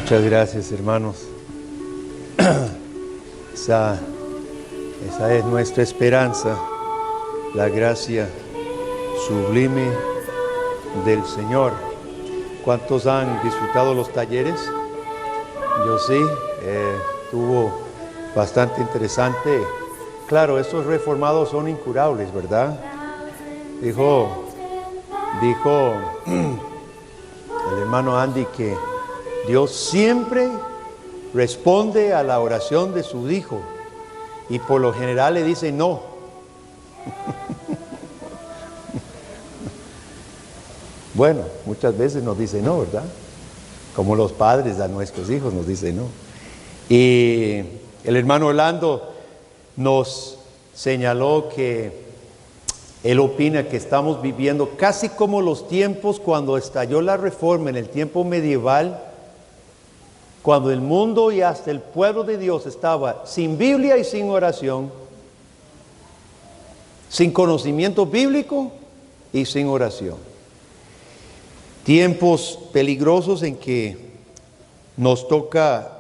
Muchas gracias, hermanos. Esa es nuestra esperanza, la gracia sublime del Señor. ¿Cuántos han disfrutado los talleres? Yo sí, estuvo bastante interesante. Claro, estos reformados son incurables, ¿verdad? Dijo el hermano Andy que Dios siempre responde a la oración de su hijo y por lo general le dice no. Bueno, muchas veces nos dice no, ¿verdad? Como los padres a nuestros hijos nos dicen no. Y el hermano Orlando nos señaló que él opina que estamos viviendo casi como los tiempos cuando estalló la reforma en el tiempo medieval, cuando el mundo y hasta el pueblo de Dios estaba sin Biblia y sin oración, sin conocimiento bíblico y sin oración. Tiempos peligrosos en que nos toca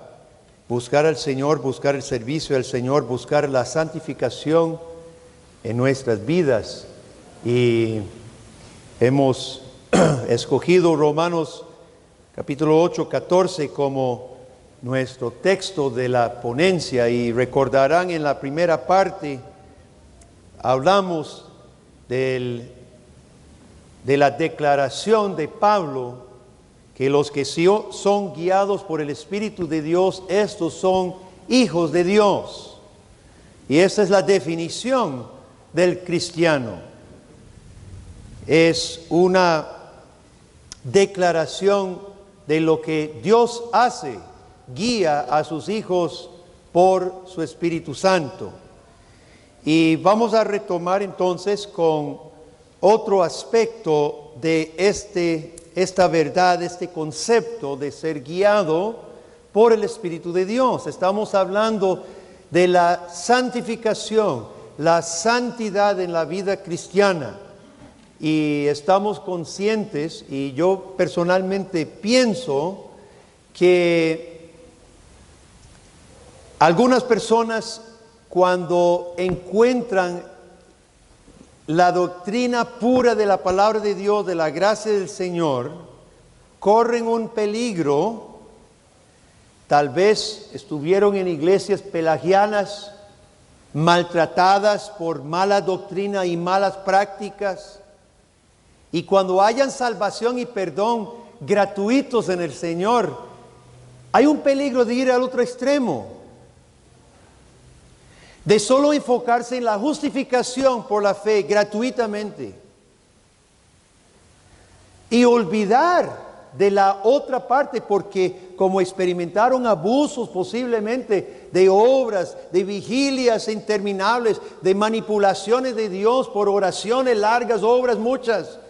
buscar al Señor, buscar el servicio del Señor, buscar la santificación en nuestras vidas. Y hemos escogido Romanos capítulo 8, 14 como nuestro texto de la ponencia, y recordarán en la primera parte hablamos de la declaración de Pablo que los que son guiados por el Espíritu de Dios, estos son hijos de Dios. Y esa es la definición del cristiano. Es una declaración de lo que Dios hace, guía a sus hijos por su Espíritu Santo. Y vamos a retomar entonces con otro aspecto de esta verdad, este concepto de ser guiado por el Espíritu de Dios. Estamos hablando de la santificación, la santidad en la vida cristiana. Y estamos conscientes, y yo personalmente pienso que algunas personas, cuando encuentran la doctrina pura de la palabra de Dios, de la gracia del Señor, corren un peligro. Tal vez estuvieron en iglesias pelagianas, maltratadas por mala doctrina y malas prácticas. Y cuando hayan salvación y perdón gratuitos en el Señor, hay un peligro de ir al otro extremo, de solo enfocarse en la justificación por la fe gratuitamente y olvidar de la otra parte, porque como experimentaron abusos posiblemente de obras, de vigilias interminables, de manipulaciones de Dios por oraciones largas, obras muchas,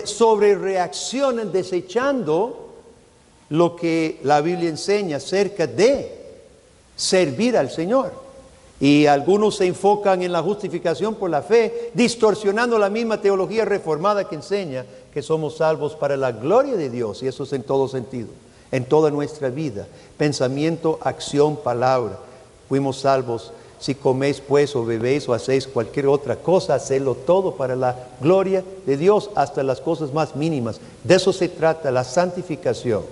sobre reaccionan desechando lo que la Biblia enseña acerca de servir al Señor. Y algunos se enfocan en la justificación por la fe, distorsionando la misma teología reformada que enseña que somos salvos para la gloria de Dios, y eso es en todo sentido, en toda nuestra vida, pensamiento, acción, palabra. Fuimos salvos. Si coméis pues o bebéis o hacéis cualquier otra cosa, hacedlo todo para la gloria de Dios, hasta las cosas más mínimas. De eso se trata la santificación.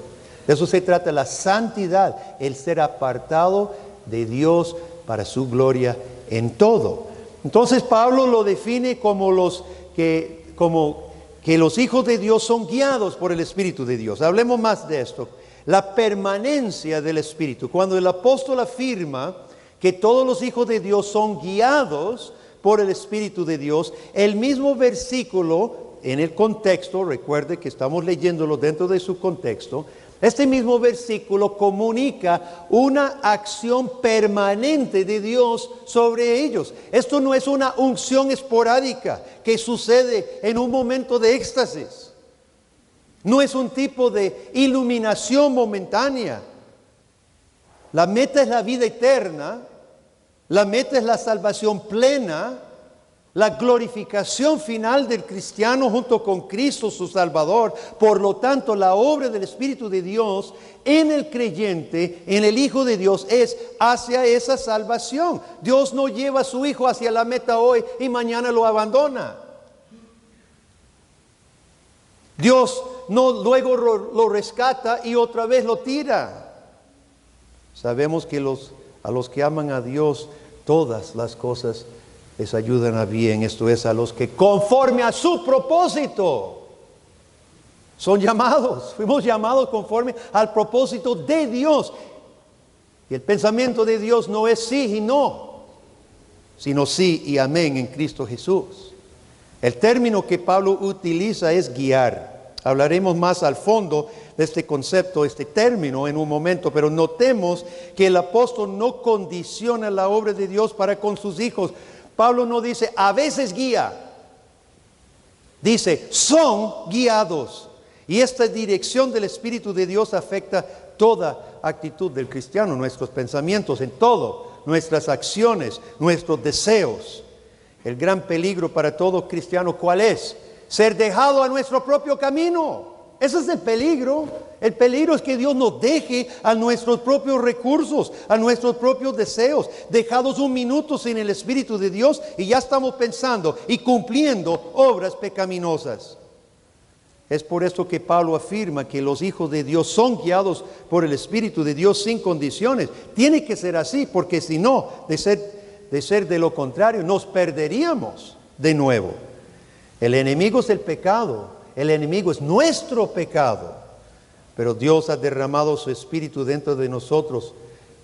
De eso se trata la santidad, el ser apartado de Dios para su gloria en todo. Entonces Pablo lo define como que los hijos de Dios son guiados por el Espíritu de Dios. Hablemos más de esto. La permanencia del Espíritu. Cuando el apóstol afirma que todos los hijos de Dios son guiados por el Espíritu de Dios, el mismo versículo en el contexto, recuerde que estamos leyéndolo dentro de su contexto, este mismo versículo comunica una acción permanente de Dios sobre ellos. Esto no es una unción esporádica que sucede en un momento de éxtasis. No es un tipo de iluminación momentánea. La meta es la vida eterna, la meta es la salvación plena, la glorificación final del cristiano junto con Cristo su Salvador. Por lo tanto, la obra del Espíritu de Dios en el creyente, en el Hijo de Dios, es hacia esa salvación. Dios no lleva a su Hijo hacia la meta hoy y mañana lo abandona. Dios no luego lo rescata y otra vez lo tira. Sabemos que a los que aman a Dios, todas las cosas les ayudan a bien. Esto es, a los que conforme a su propósito son llamados. Fuimos llamados conforme al propósito de Dios. Y el pensamiento de Dios no es sí y no, sino sí y amén en Cristo Jesús. El término que Pablo utiliza es guiar. Hablaremos más al fondo de este concepto, este término en un momento, pero notemos que el apóstol no condiciona la obra de Dios para con sus hijos. Pablo no dice, a veces guía. Dice, son guiados. Y esta dirección del Espíritu de Dios afecta toda actitud del cristiano, nuestros pensamientos, en todo, nuestras acciones, nuestros deseos. El gran peligro para todo cristiano, ¿cuál es? Ser dejado a nuestro propio camino. Ese es el peligro. El peligro es que Dios nos deje a nuestros propios recursos, a nuestros propios deseos, dejados un minuto sin el Espíritu de Dios y ya estamos pensando y cumpliendo obras pecaminosas. Es por esto que Pablo afirma que los hijos de Dios son guiados por el Espíritu de Dios sin condiciones. Tiene que ser así, porque si no, de ser de lo contrario, nos perderíamos de nuevo. El enemigo es el pecado. El enemigo es nuestro pecado, pero Dios ha derramado su Espíritu dentro de nosotros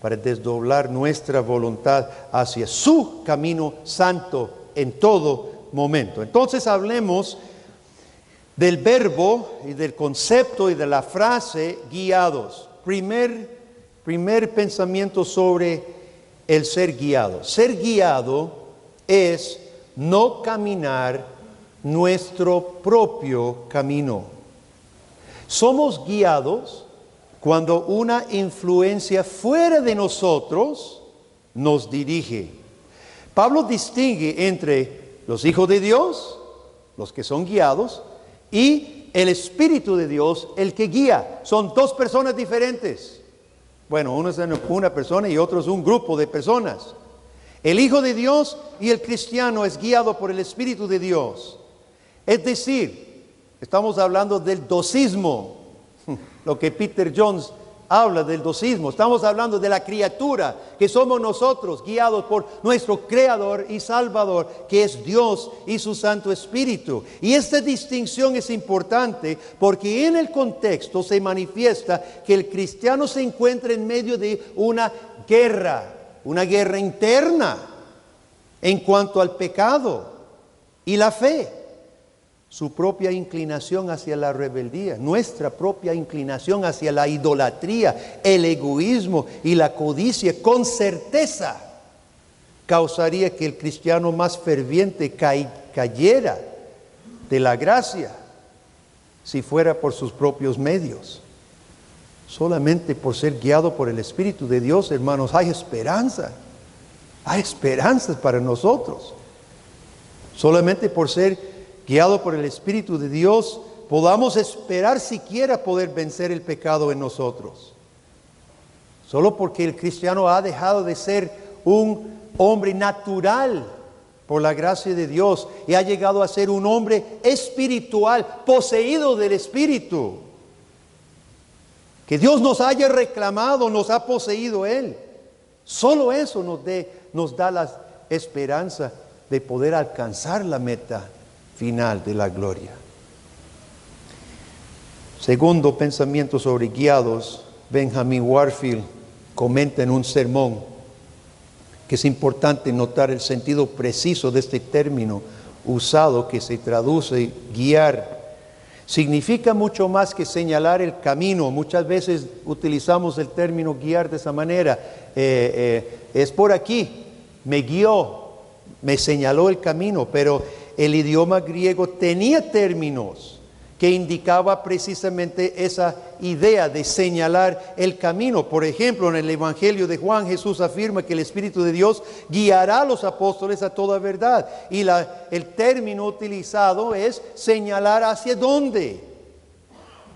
para desdoblar nuestra voluntad hacia su camino santo en todo momento. Entonces hablemos del verbo y del concepto y de la frase guiados. Primer pensamiento sobre el ser guiado. Ser guiado es no caminar nuestro propio camino. Somos guiados cuando una influencia fuera de nosotros nos dirige. Pablo distingue entre los hijos de Dios, los que son guiados, y el Espíritu de Dios, el que guía. Son dos personas diferentes. Bueno, uno es una persona y otro es un grupo de personas. El Hijo de Dios y el cristiano es guiado por el Espíritu de Dios. Es decir, estamos hablando del docismo, lo que Peter Jones habla del docismo. Estamos hablando de la criatura que somos nosotros, guiados por nuestro Creador y Salvador, que es Dios y su Santo Espíritu. Y esta distinción es importante porque en el contexto se manifiesta que el cristiano se encuentra en medio de una guerra interna en cuanto al pecado y la fe. Su propia inclinación hacia la rebeldía, nuestra propia inclinación hacia la idolatría, el egoísmo y la codicia, con certeza causaría que el cristiano más ferviente cayera de la gracia si fuera por sus propios medios. Solamente por ser guiado por el Espíritu de Dios, hermanos, hay esperanza. Hay esperanzas para nosotros. Solamente por ser guiado por el Espíritu de Dios, podamos esperar siquiera poder vencer el pecado en nosotros. Solo porque el cristiano ha dejado de ser un hombre natural por la gracia de Dios y ha llegado a ser un hombre espiritual, poseído del Espíritu. Que Dios nos haya reclamado, nos ha poseído Él. Solo eso nos da la esperanza de poder alcanzar la meta final de la gloria. Segundo pensamiento sobre guiados, Benjamin Warfield comenta en un sermón que es importante notar el sentido preciso de este término usado que se traduce guiar. Significa mucho más que señalar el camino. Muchas veces utilizamos el término guiar de esa manera. Es por aquí, me guió, me señaló el camino, pero el idioma griego tenía términos que indicaba precisamente esa idea de señalar el camino. Por ejemplo, en el Evangelio de Juan, Jesús afirma que el Espíritu de Dios guiará a los apóstoles a toda verdad. Y el término utilizado es señalar hacia dónde.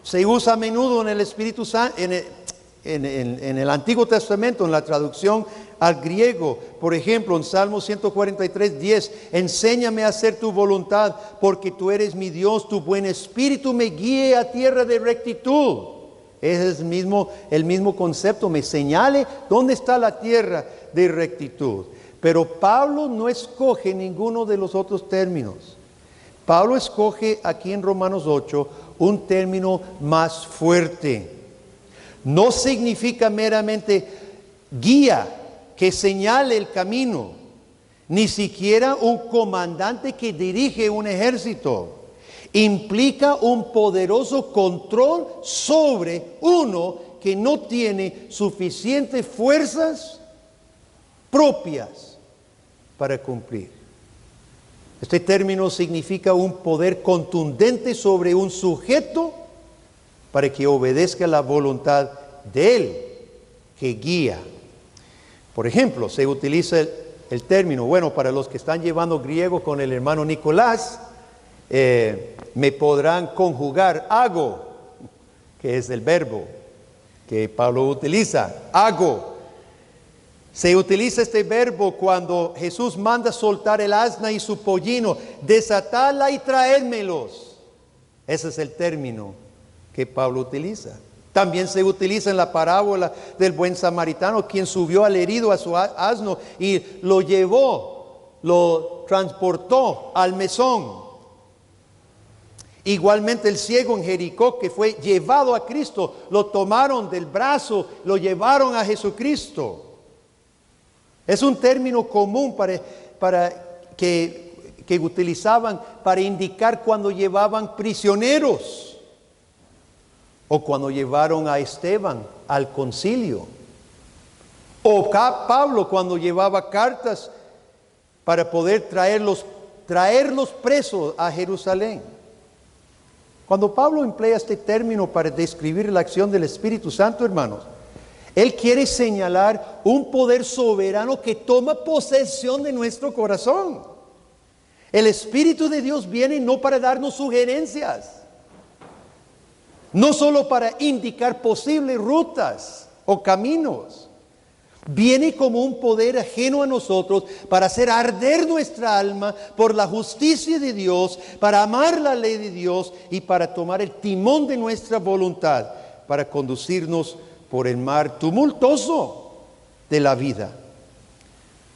Se usa a menudo en el Espíritu Santo, en el Antiguo Testamento, en la traducción al griego. Por ejemplo, en Salmo 143, 10, enséñame a hacer tu voluntad, porque tú eres mi Dios, tu buen espíritu me guíe a tierra de rectitud. Es el mismo concepto, me señale dónde está la tierra de rectitud. Pero Pablo no escoge ninguno de los otros términos. Pablo escoge aquí en Romanos 8 un término más fuerte. No significa meramente guía que señale el camino, ni siquiera un comandante que dirige un ejército. Implica un poderoso control sobre uno que no tiene suficientes fuerzas propias para cumplir. Este término significa un poder contundente sobre un sujeto para que obedezca la voluntad de él que guía. Por ejemplo, se utiliza el término, bueno, para los que están llevando griego con el hermano Nicolás, me podrán conjugar hago, que es el verbo que Pablo utiliza, hago. Se utiliza este verbo cuando Jesús manda soltar el asna y su pollino, desatarla y traérmelos. Ese es el término que Pablo utiliza. También se utiliza en la parábola del buen samaritano, quien subió al herido a su asno y lo llevó, lo transportó al mesón. Igualmente el ciego en Jericó, que fue llevado a Cristo, lo tomaron del brazo, lo llevaron a Jesucristo. Es un término común que utilizaban para indicar cuando llevaban prisioneros o cuando llevaron a Esteban al concilio, o Pablo cuando llevaba cartas para poder traerlos presos a Jerusalén. Cuando Pablo emplea este término para describir la acción del Espíritu Santo, hermanos, él quiere señalar un poder soberano que toma posesión de nuestro corazón. El Espíritu de Dios viene no para darnos sugerencias, no solo para indicar posibles rutas o caminos. Viene como un poder ajeno a nosotros para hacer arder nuestra alma por la justicia de Dios, para amar la ley de Dios y para tomar el timón de nuestra voluntad, para conducirnos por el mar tumultuoso de la vida.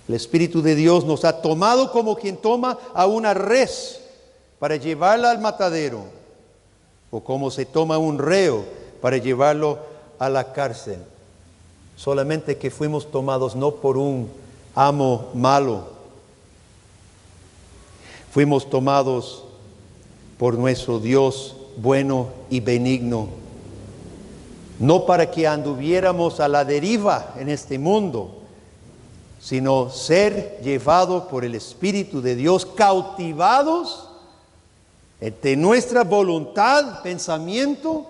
El Espíritu de Dios nos ha tomado como quien toma a una res para llevarla al matadero, o como se toma un reo para llevarlo a la cárcel. Solamente que fuimos tomados no por un amo malo, fuimos tomados por nuestro Dios bueno y benigno, no para que anduviéramos a la deriva en este mundo, sino ser llevados por el Espíritu de Dios, cautivados de nuestra voluntad, pensamiento,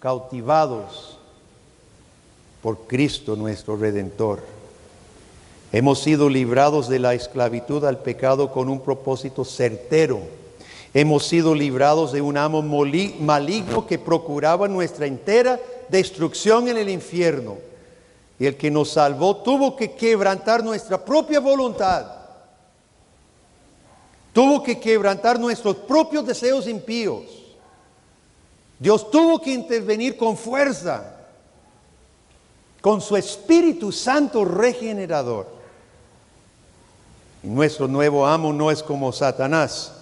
cautivados por Cristo nuestro Redentor. Hemos sido librados de la esclavitud al pecado con un propósito certero. Hemos sido librados de un amo maligno que procuraba nuestra entera destrucción en el infierno. Y el que nos salvó tuvo que quebrantar nuestra propia voluntad. Tuvo que quebrantar nuestros propios deseos impíos. Dios tuvo que intervenir con fuerza, con su Espíritu Santo regenerador. Y nuestro nuevo amo no es como Satanás,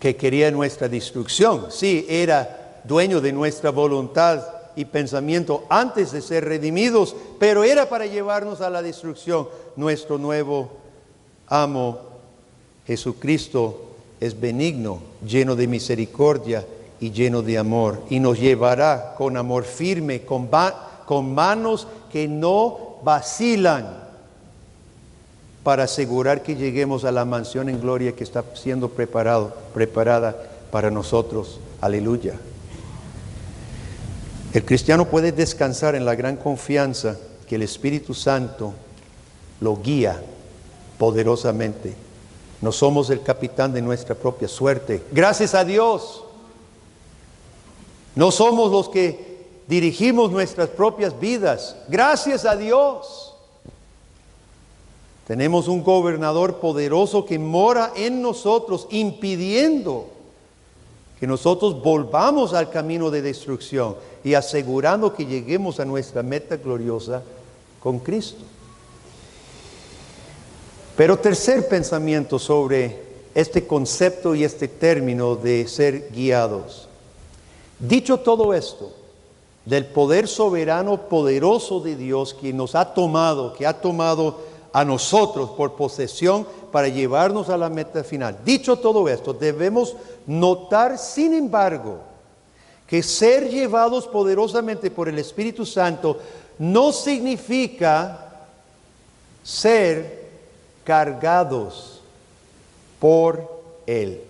que quería nuestra destrucción. Sí, era dueño de nuestra voluntad y pensamiento antes de ser redimidos, pero era para llevarnos a la destrucción. Nuestro nuevo amo, Jesucristo, es benigno, lleno de misericordia y lleno de amor, y nos llevará con amor firme, con manos que no vacilan, para asegurar que lleguemos a la mansión en gloria que está siendo preparada para nosotros. Aleluya. El cristiano puede descansar en la gran confianza que el Espíritu Santo lo guía poderosamente. No somos el capitán de nuestra propia suerte. Gracias a Dios. No somos los que dirigimos nuestras propias vidas. Gracias a Dios. Tenemos un gobernador poderoso que mora en nosotros, impidiendo que nosotros volvamos al camino de destrucción y asegurando que lleguemos a nuestra meta gloriosa con Cristo. Pero tercer pensamiento sobre este concepto y este término de ser guiados. Dicho todo esto, del poder soberano poderoso de Dios que nos ha tomado, que ha tomado a nosotros por posesión para llevarnos a la meta final. Dicho todo esto, debemos notar, sin embargo, que ser llevados poderosamente por el Espíritu Santo no significa ser cargados por Él.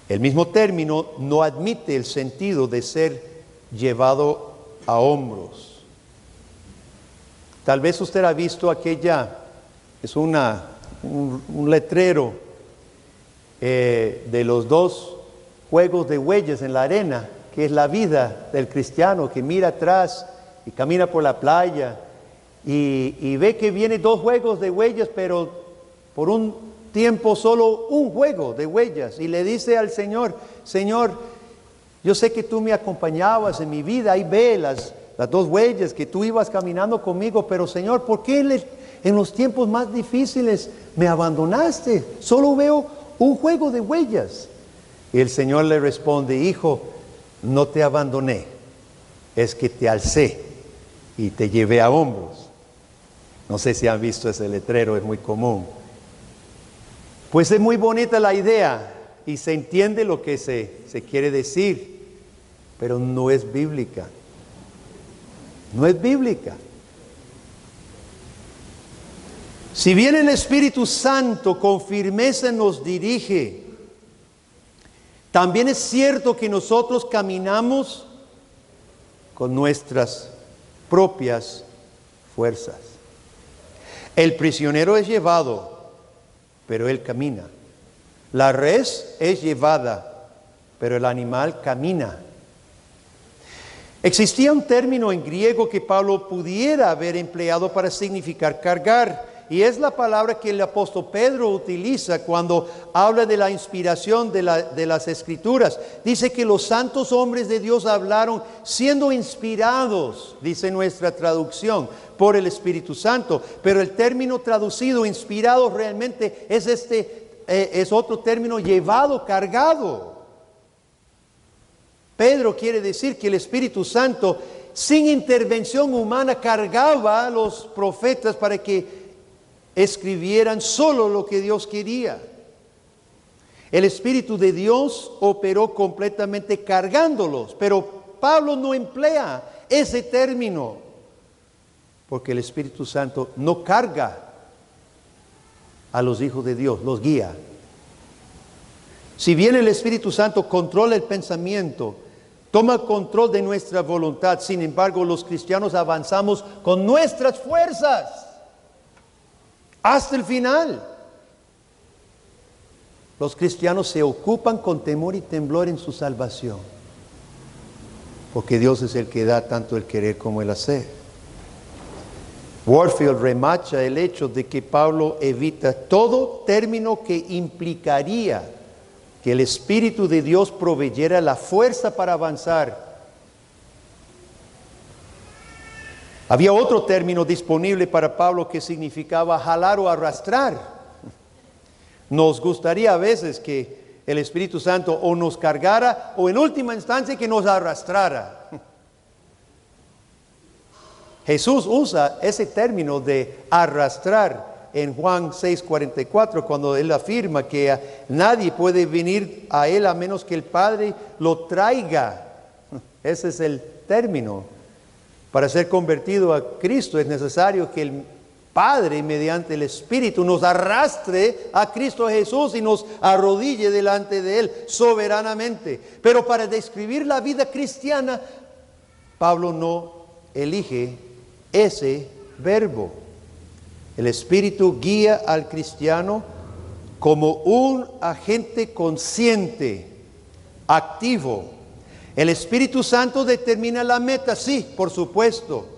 El mismo término no admite el sentido de ser llevado a hombros. Tal vez usted ha visto es un letrero de los dos juegos de huellas en la arena, que es la vida del cristiano que mira atrás y camina por la playa y ve que vienen dos juegos de huellas, pero por un tiempo solo un juego de huellas, y le dice al Señor: Señor, yo sé que tú me acompañabas en mi vida, ahí ve las dos huellas que tú ibas caminando conmigo, pero Señor, ¿por qué en los tiempos más difíciles me abandonaste? Solo veo un juego de huellas. Y el Señor le responde: hijo, no te abandoné, es que te alcé y te llevé a hombros. No sé si han visto ese letrero, es muy común. Pues es muy bonita la idea y se entiende lo que se quiere decir, pero no es bíblica. No es bíblica. Si bien el Espíritu Santo con firmeza nos dirige, también es cierto que nosotros caminamos con nuestras propias fuerzas. El prisionero es llevado, pero él camina. La res es llevada, pero el animal camina. Existía un término en griego que Pablo pudiera haber empleado para significar cargar, y es la palabra que el apóstol Pedro utiliza cuando habla de la inspiración de las Escrituras. Dice que los santos hombres de Dios hablaron siendo inspirados, dice nuestra traducción, por el Espíritu Santo. Pero el término traducido, inspirado, realmente es otro término: llevado, cargado. Pedro quiere decir que el Espíritu Santo, sin intervención humana, cargaba a los profetas para que escribieran solo lo que Dios quería. El Espíritu de Dios operó completamente cargándolos, pero Pablo no emplea ese término, porque el Espíritu Santo no carga a los hijos de Dios, los guía. Si bien el Espíritu Santo controla el pensamiento, toma control de nuestra voluntad, sin embargo, los cristianos avanzamos con nuestras fuerzas hasta el final. Los cristianos se ocupan con temor y temblor en su salvación, porque Dios es el que da tanto el querer como el hacer. Warfield remacha el hecho de que Pablo evita todo término que implicaría que el Espíritu de Dios proveyera la fuerza para avanzar. Había otro término disponible para Pablo que significaba jalar o arrastrar. Nos gustaría a veces que el Espíritu Santo o nos cargara o en última instancia que nos arrastrara. Jesús usa ese término de arrastrar en Juan 6:44, cuando Él afirma que nadie puede venir a Él a menos que el Padre lo traiga. Ese es el término. Para ser convertido a Cristo es necesario que Padre, mediante el Espíritu, nos arrastre a Cristo Jesús y nos arrodille delante de Él soberanamente. Pero para describir la vida cristiana, Pablo no elige ese verbo. El Espíritu guía al cristiano como un agente consciente, activo. El Espíritu Santo determina la meta, sí, por supuesto.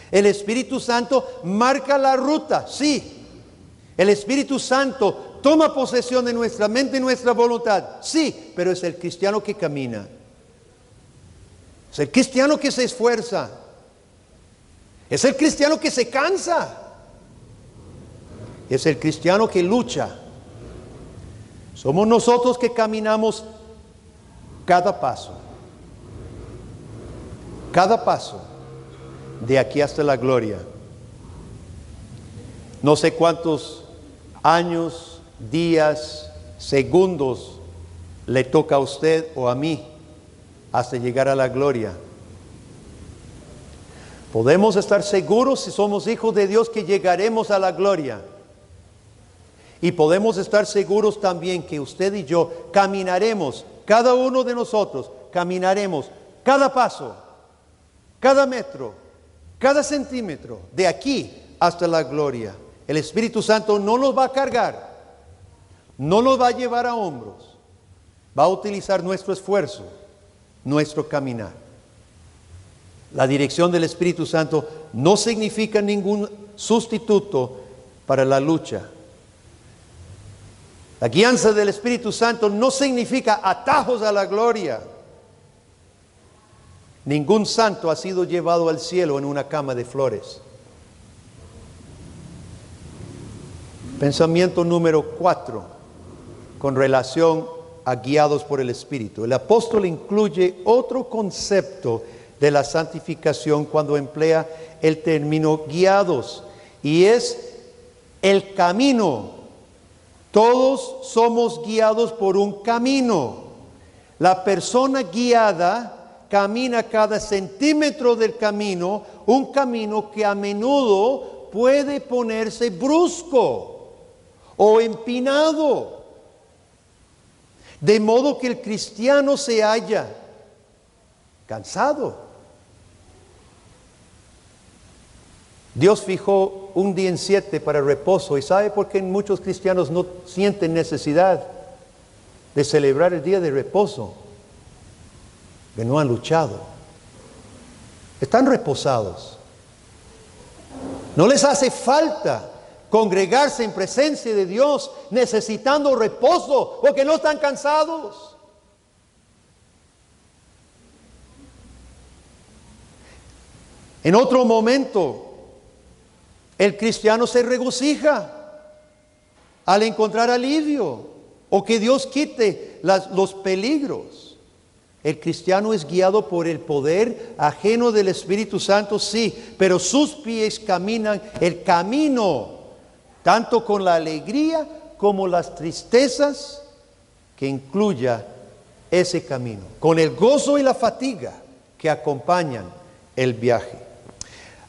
El Espíritu Santo marca la ruta, sí. El Espíritu Santo toma posesión de nuestra mente y nuestra voluntad, sí, pero es el cristiano que camina. Es el cristiano que se esfuerza. Es el cristiano que se cansa. Es el cristiano que lucha. Somos nosotros que caminamos cada paso. Cada paso. De aquí hasta la gloria. No sé cuántos años, días, segundos le toca a usted o a mí hasta llegar a la gloria. Podemos estar seguros, si somos hijos de Dios, que llegaremos a la gloria. Y podemos estar seguros también que usted y yo caminaremos, cada uno de nosotros caminaremos cada paso, cada metro, cada centímetro, de aquí hasta la gloria. El Espíritu Santo no nos va a cargar, no nos va a llevar a hombros, va a utilizar nuestro esfuerzo, nuestro caminar. La dirección del Espíritu Santo no significa ningún sustituto para la lucha. La guianza del Espíritu Santo no significa atajos a la gloria. Ningún santo ha sido llevado al cielo en una cama de flores. Pensamiento número 4, con relación a guiados por el Espíritu. El apóstol incluye otro concepto de la santificación cuando emplea el término guiados, y es el camino. Todos somos guiados por un camino. La persona guiada camina cada centímetro del camino, un camino que a menudo puede ponerse brusco o empinado, de modo que el cristiano se halla cansado. Dios fijó un día en 7 para reposo, y ¿sabe por qué muchos cristianos no sienten necesidad de celebrar el día de reposo? Que no han luchado. Están reposados. No les hace falta congregarse en presencia de Dios necesitando reposo porque no están cansados. En otro momento, el cristiano se regocija al encontrar alivio o que Dios quite los peligros. El cristiano es guiado por el poder ajeno del Espíritu Santo, sí, pero sus pies caminan el camino, tanto con la alegría como las tristezas que incluya ese camino, con el gozo y la fatiga que acompañan el viaje.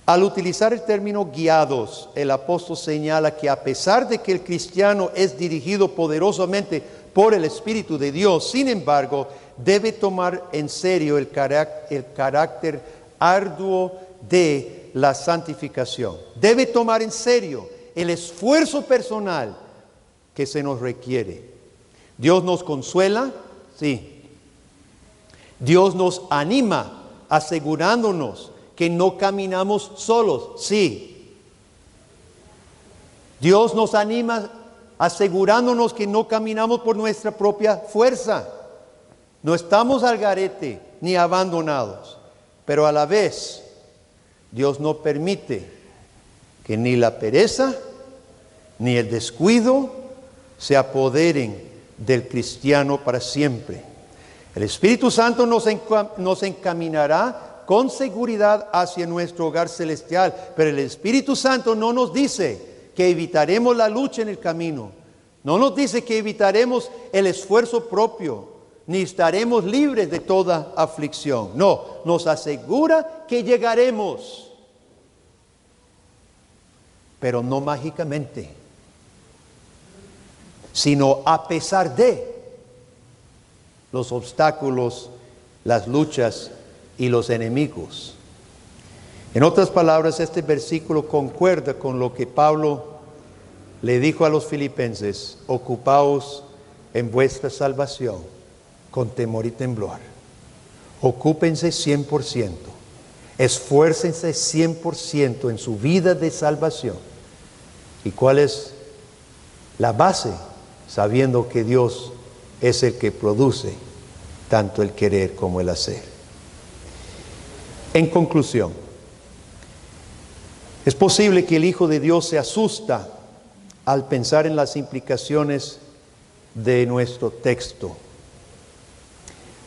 Al utilizar el término guiados, el apóstol señala que a pesar de que el cristiano es dirigido poderosamente por el Espíritu de Dios, sin embargo, debe tomar en serio el carácter arduo de la santificación. Debe tomar en serio el esfuerzo personal que se nos requiere. Dios nos consuela, sí. Dios nos anima, asegurándonos que no caminamos solos, sí. Dios nos anima asegurándonos que no caminamos por nuestra propia fuerza. No estamos al garete ni abandonados, pero a la vez Dios no permite que ni la pereza ni el descuido se apoderen del cristiano para siempre. El Espíritu Santo nos encaminará con seguridad hacia nuestro hogar celestial, pero el Espíritu Santo no nos dice que evitaremos la lucha en el camino, no nos dice que evitaremos el esfuerzo propio, ni estaremos libres de toda aflicción. No, nos asegura que llegaremos. pero no mágicamente, sino a pesar de los obstáculos, las luchas y los enemigos. En otras palabras, este versículo concuerda con lo que Pablo le dijo a los filipenses: ocupaos en vuestra salvación con temor y temblor. Ocúpense 100%, esfuércense 100% en su vida de salvación. ¿Y cuál es la base? Sabiendo que Dios es el que produce tanto el querer como el hacer. En conclusión, es posible que el Hijo de Dios se asusta al pensar en las implicaciones de nuestro texto.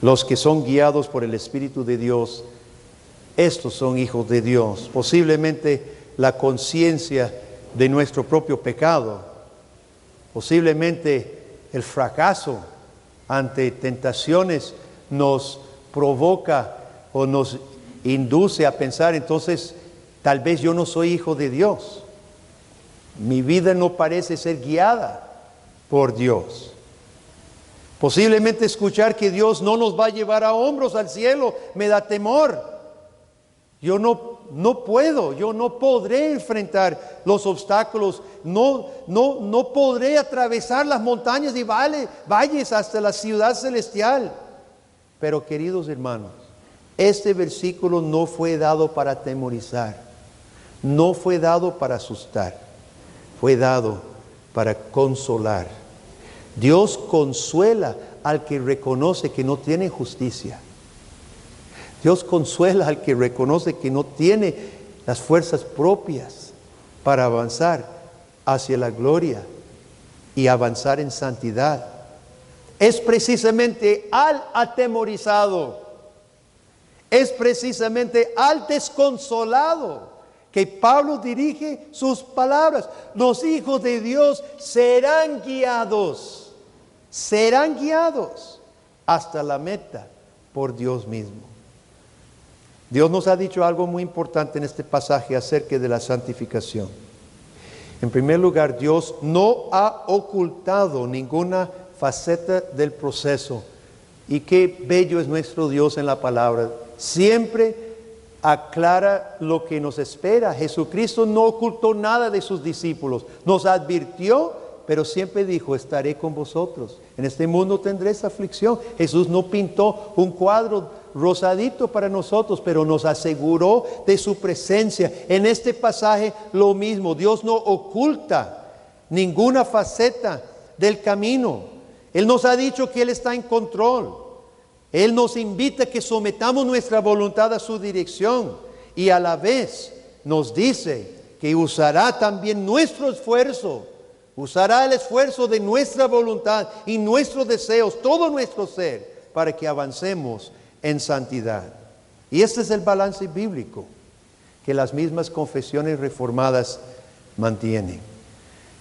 Los que son guiados por el Espíritu de Dios, estos son hijos de Dios. Posiblemente la conciencia de nuestro propio pecado, posiblemente el fracaso ante tentaciones nos provoca o nos induce a pensar: entonces tal vez yo no soy hijo de Dios. Mi vida no parece ser guiada por Dios. Posiblemente escuchar que Dios no nos va a llevar a hombros al cielo me da temor. Yo no puedo, yo no podré enfrentar los obstáculos, no podré atravesar las montañas y valles hasta la ciudad celestial. Pero, queridos hermanos, este versículo no fue dado para atemorizar, no fue dado para asustar, fue dado para consolar. Dios consuela al que reconoce que no tiene justicia. Dios consuela al que reconoce que no tiene las fuerzas propias para avanzar hacia la gloria y avanzar en santidad. Es precisamente al atemorizado, es precisamente al desconsolado que Pablo dirige sus palabras. Los hijos de Dios serán guiados hasta la meta por Dios mismo. Dios nos ha dicho algo muy importante en este pasaje acerca de la santificación. En primer lugar, Dios no ha ocultado ninguna faceta del proceso. Y qué bello es nuestro Dios en la palabra. Siempre aclara lo que nos espera. Jesucristo no ocultó nada de sus discípulos. Nos advirtió, pero siempre dijo: estaré con vosotros. En este mundo tendréis aflicción. Jesús no pintó un cuadro rosadito para nosotros, pero nos aseguró de su presencia. En este pasaje lo mismo. Dios no oculta ninguna faceta del camino. Él nos ha dicho que Él está en control. Él nos invita a que sometamos nuestra voluntad a su dirección, y a la vez nos dice que usará también nuestro esfuerzo, usará el esfuerzo de nuestra voluntad y nuestros deseos, todo nuestro ser, para que avancemos en santidad. Y este es el balance bíblico que las mismas confesiones reformadas mantienen.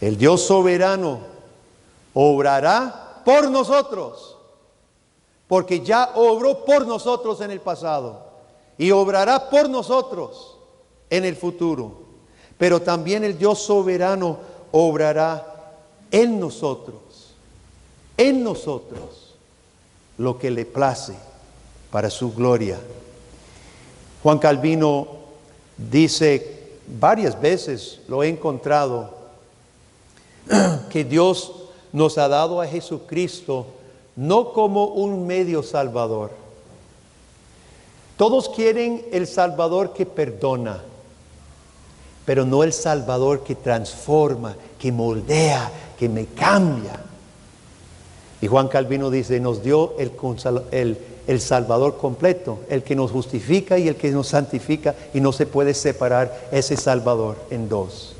El Dios soberano obrará por nosotros, porque ya obró por nosotros en el pasado y obrará por nosotros en el futuro. Pero también el Dios soberano obrará en nosotros lo que le place para su gloria. Juan Calvino dice varias veces, lo he encontrado, que Dios nos ha dado a Jesucristo no como un medio salvador. Todos quieren el Salvador que perdona, pero no el Salvador que transforma, que moldea, que me cambia. Y Juan Calvino dice: nos dio el Salvador completo, el que nos justifica y el que nos santifica, y no se puede separar ese Salvador en dos.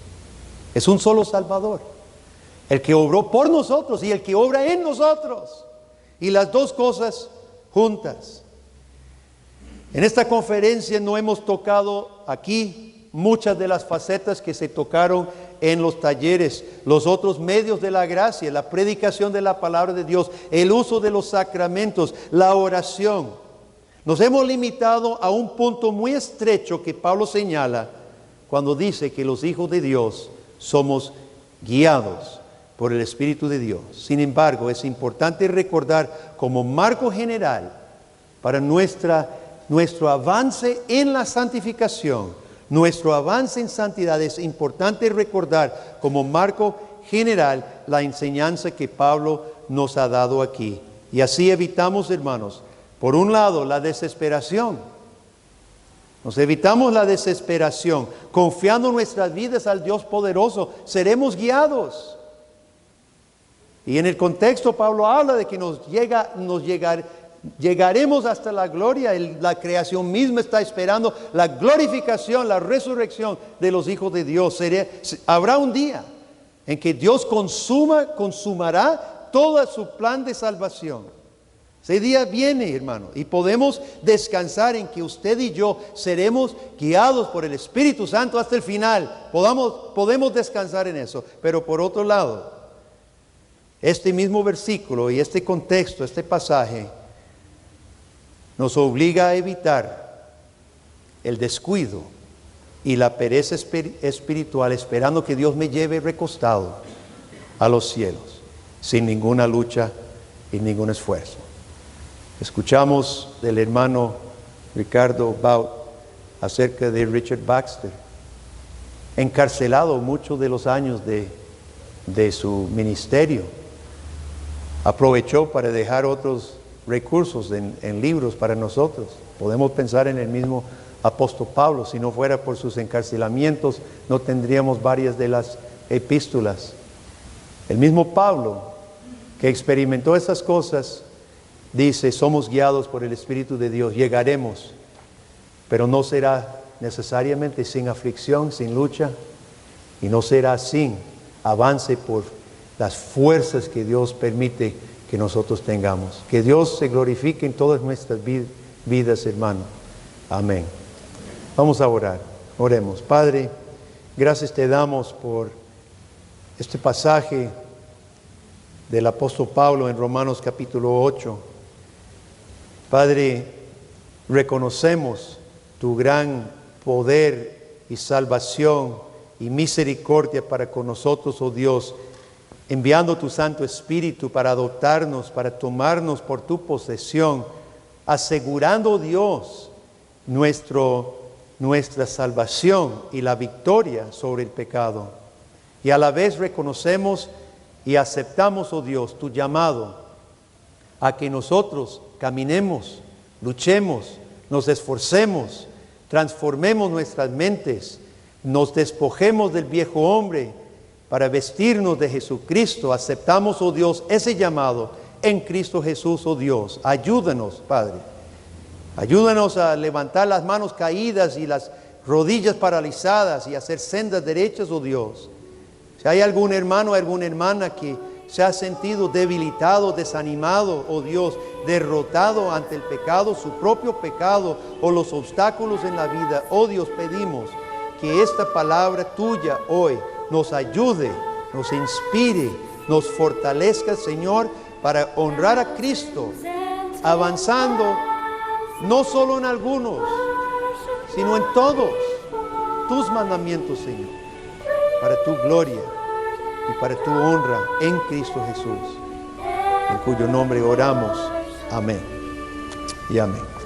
Es un solo Salvador, el que obró por nosotros y el que obra en nosotros, y las dos cosas juntas. En esta conferencia no hemos tocado aquí muchas de las facetas que se tocaron en los talleres, los otros medios de la gracia, la predicación de la palabra de Dios, el uso de los sacramentos, la oración. Nos hemos limitado a un punto muy estrecho que Pablo señala cuando dice que los hijos de Dios somos guiados por el Espíritu de Dios. Sin embargo, es importante recordar como marco general para nuestro avance en la santificación, nuestro avance en santidad, es importante recordar como marco general la enseñanza que Pablo nos ha dado aquí. Y así evitamos, hermanos, por un lado, la desesperación. Nos evitamos la desesperación, confiando nuestras vidas al Dios poderoso, seremos guiados. Y en el contexto Pablo habla de que llegaremos hasta la gloria. La creación misma está esperando la glorificación, la resurrección de los hijos de Dios. Habrá un día en que Dios consumará todo su plan de salvación. Ese día viene, hermano, y podemos descansar en que usted y yo seremos guiados por el Espíritu Santo hasta el final. Podemos descansar en eso. Pero por otro lado, este mismo versículo y este contexto, este pasaje, nos obliga a evitar el descuido y la pereza espiritual, esperando que Dios me lleve recostado a los cielos, sin ninguna lucha y ningún esfuerzo. Escuchamos del hermano Ricardo Baut acerca de Richard Baxter, encarcelado muchos de los años de su ministerio. Aprovechó para dejar otros recursos en libros para nosotros. Podemos pensar en el mismo apóstol Pablo. Si no fuera por sus encarcelamientos, no tendríamos varias de las epístolas. El mismo Pablo, que experimentó esas cosas, dice, somos guiados por el Espíritu de Dios, llegaremos, pero no será necesariamente sin aflicción, sin lucha, y no será sin avance por las fuerzas que Dios permite que nosotros tengamos. Que Dios se glorifique en todas nuestras vidas, hermano. Amén. Vamos a orar. Oremos. Padre, gracias te damos por este pasaje del apóstol Pablo en Romanos capítulo 8. Padre, reconocemos tu gran poder y salvación y misericordia para con nosotros, oh Dios, enviando tu Santo Espíritu para adoptarnos, para tomarnos por tu posesión, asegurando, Dios, nuestra salvación y la victoria sobre el pecado. Y a la vez reconocemos y aceptamos, oh Dios, tu llamado a que nosotros caminemos, luchemos, nos esforcemos, transformemos nuestras mentes, nos despojemos del viejo hombre para vestirnos de Jesucristo. Aceptamos, oh Dios, ese llamado en Cristo Jesús, oh Dios. Ayúdanos, Padre. Ayúdanos a levantar las manos caídas y las rodillas paralizadas y hacer sendas derechas, oh Dios. Si hay algún hermano o alguna hermana que se ha sentido debilitado, desanimado, oh Dios, derrotado ante el pecado, su propio pecado o los obstáculos en la vida, oh Dios, pedimos que esta palabra tuya hoy nos ayude, nos inspire, nos fortalezca, Señor, para honrar a Cristo, avanzando no solo en algunos, sino en todos tus mandamientos, Señor, para tu gloria y para tu honra en Cristo Jesús, en cuyo nombre oramos. Amén y amén.